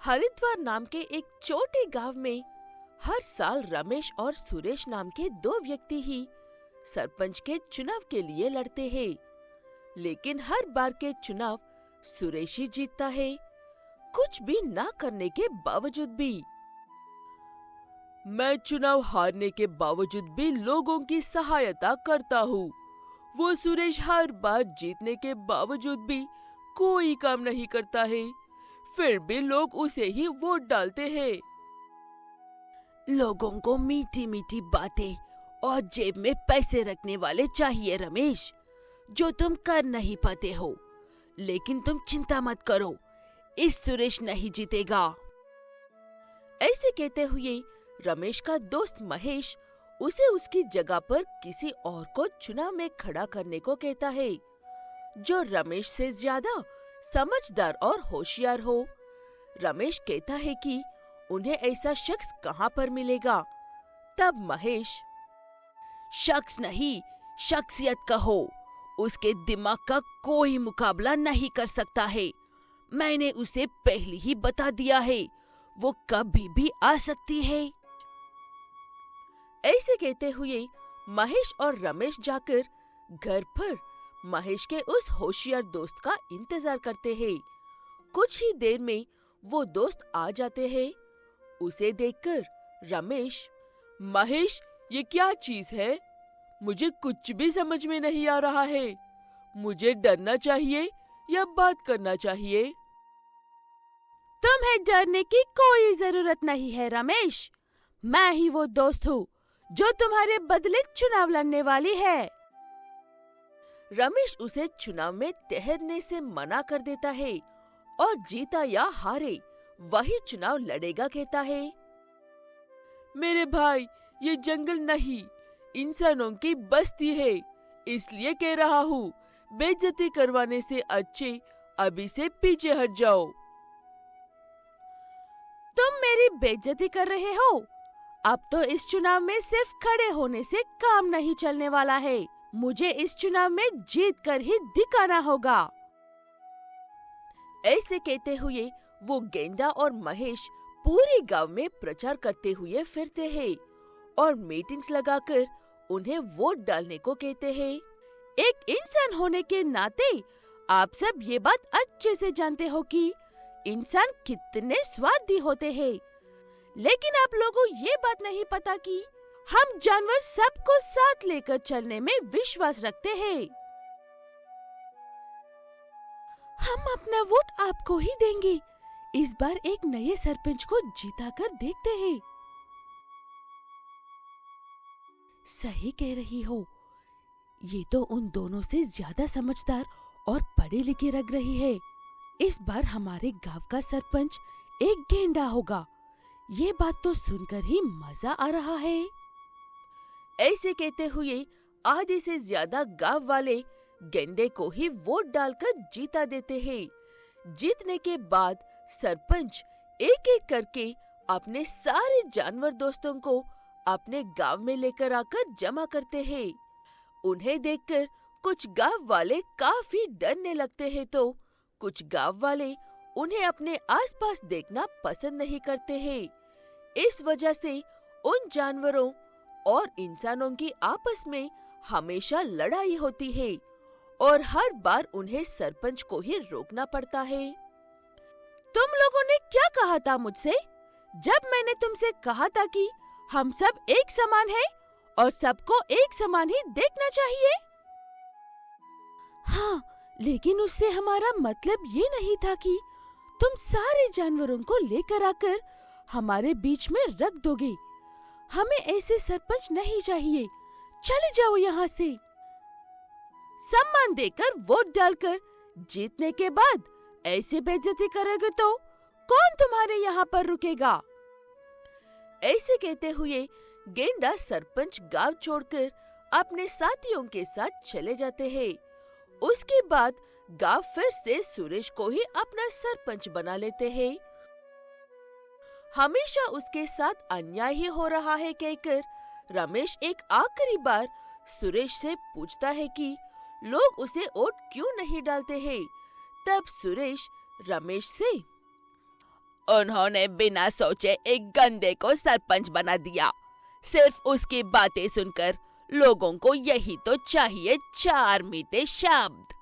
हरिद्वार नाम के एक छोटे गांव में हर साल रमेश और सुरेश नाम के दो व्यक्ति ही सरपंच के चुनाव के लिए लड़ते हैं। लेकिन हर बार के चुनाव सुरेश ही जीतता है, कुछ भी ना करने के बावजूद भी। मैं चुनाव हारने के बावजूद भी लोगों की सहायता करता हूँ। वो सुरेश हर बार जीतने के बावजूद भी कोई काम नहीं करता है, फिर भी लोग उसे ही वोट डालते हैं। लोगों को मीठी मीठी बातें और जेब में पैसे रखने वाले चाहिए रमेश, जो तुम कर नहीं पाते हो। लेकिन तुम चिंता मत करो, इस सुरेश नहीं जीतेगा। ऐसे कहते हुए रमेश का दोस्त महेश उसे उसकी जगह पर किसी और को चुनाव में खड़ा करने को कहता है, जो रमेश से ज्यादा समझदार और होशियार हो। रमेश कहता है कि उन्हें ऐसा शख्स कहाँ पर मिलेगा। तब महेश, शख्स नहीं शख्सियत कहो, उसके दिमाग का कोई मुकाबला नहीं कर सकता है। मैंने उसे पहले ही बता दिया है, वो कभी भी आ सकती है। ऐसे कहते हुए महेश और रमेश जाकर घर पर महेश के उस होशियार दोस्त का इंतजार करते हैं। कुछ ही देर में वो दोस्त आ जाते हैं। उसे देखकर रमेश, महेश ये क्या चीज है? मुझे कुछ भी समझ में नहीं आ रहा है। मुझे डरना चाहिए या बात करना चाहिए? तुम्हें डरने की कोई जरूरत नहीं है रमेश। मैं ही वो दोस्त हूँ जो तुम्हारे बदले चुनाव लड़ने वाली है। रमेश उसे चुनाव में ठहरने से मना कर देता है और जीता या हारे वही चुनाव लड़ेगा कहता है। मेरे भाई, ये जंगल नहीं, इंसानों की बस्ती है, इसलिए कह रहा हूँ, बेइज्जती करवाने से अच्छे अभी से पीछे हट जाओ। तुम मेरी बेइज्जती कर रहे हो? अब तो इस चुनाव में सिर्फ खड़े होने से काम नहीं चलने वाला है। मुझे इस चुनाव में जीत कर ही दिखाना होगा। ऐसे कहते हुए वो गेंडा और महेश पूरे गांव में प्रचार करते हुए फिरते हैं और मीटिंग्स लगाकर उन्हें वोट डालने को कहते हैं। एक इंसान होने के नाते आप सब ये बात अच्छे से जानते हो कि इंसान कितने स्वार्थी होते हैं, लेकिन आप लोगों ये बात नहीं पता कि हम जानवर सबको साथ लेकर चलने में विश्वास रखते हैं। हम अपना वोट आपको ही देंगे। इस बार एक नए सरपंच को जीता कर देखते हैं। सही कह रही हो, ये तो उन दोनों से ज्यादा समझदार और पढ़े लिखे लग रही है। इस बार हमारे गांव का सरपंच एक गेंडा होगा। ये बात तो सुनकर ही मजा आ रहा है। ऐसे कहते हुए आधे से ज्यादा गांव वाले गेंडे को ही वोट डालकर जीता देते हैं। जीतने के बाद सरपंच एक एक करके अपने सारे जानवर दोस्तों को अपने गांव में लेकर आकर जमा करते हैं। उन्हें देखकर कुछ गांव वाले काफी डरने लगते हैं, तो कुछ गांव वाले उन्हें अपने आसपास देखना पसंद नहीं करते हैं। इस वजह से उन जानवरों और इंसानों की आपस में हमेशा लड़ाई होती है और हर बार उन्हें सरपंच को ही रोकना पड़ता है। तुम लोगों ने क्या कहा था मुझसे जब मैंने तुमसे कहा था कि हम सब एक समान हैं और सबको एक समान ही देखना चाहिए? हाँ, लेकिन उससे हमारा मतलब ये नहीं था कि तुम सारे जानवरों को लेकर आकर हमारे बीच में रख दोगे। हमें ऐसे सरपंच नहीं चाहिए। चले जाओ यहाँ से। सम्मान देकर वोट डालकर जीतने के बाद ऐसे बेइज्जती करोगे तो कौन तुम्हारे यहाँ पर रुकेगा? ऐसे कहते हुए गेंडा सरपंच गांव छोड़कर अपने साथियों के साथ चले जाते हैं। उसके बाद गांव फिर से सुरेश को ही अपना सरपंच बना लेते हैं। हमेशा उसके साथ अन्याय ही हो रहा है कहकर रमेश एक आखिरी बार सुरेश से पूछता है कि लोग उसे वोट क्यों नहीं डालते हैं। तब सुरेश रमेश से, उन्होंने बिना सोचे एक गंदे को सरपंच बना दिया। सिर्फ उसकी बातें सुनकर लोगों को यही तो चाहिए, चार मीठे शब्द।